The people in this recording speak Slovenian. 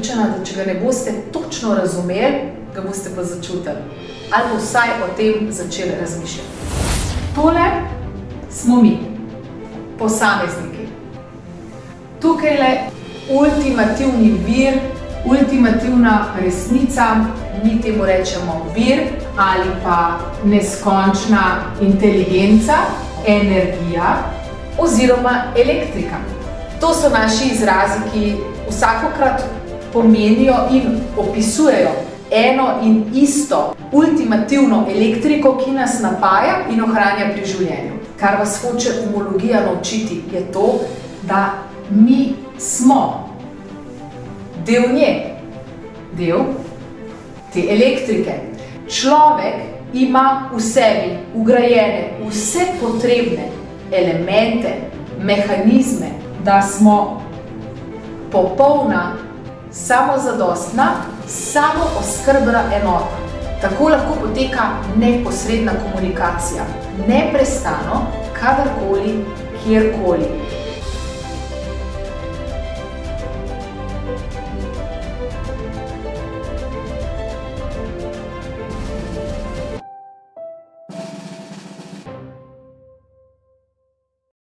prepričana, da če ga ne boste točno razumeli, ga boste pa začutili. Ali pa vsaj o tem začeli razmišljati. Tole smo mi, posamezniki. Tukajle ultimativni vir, ultimativna resnica, mi temu rečemo vir ali pa neskončna inteligenca, energija oziroma elektrika. To so naši izrazi, ki vsakokrat pomenijo in opisujejo eno in isto ultimativno elektriko, ki nas napaja in ohranja pri življenju. Kar vas hoče umologija naučiti, je to, da mi smo del nje, del te elektrike. Človek ima v sebi vgrajene vse potrebne elemente, mehanizme, da smo popolna, samozadostna, samooskrbna enota. Tako lahko poteka neposredna komunikacija, neprestano, kadarkoli, kjerkoli.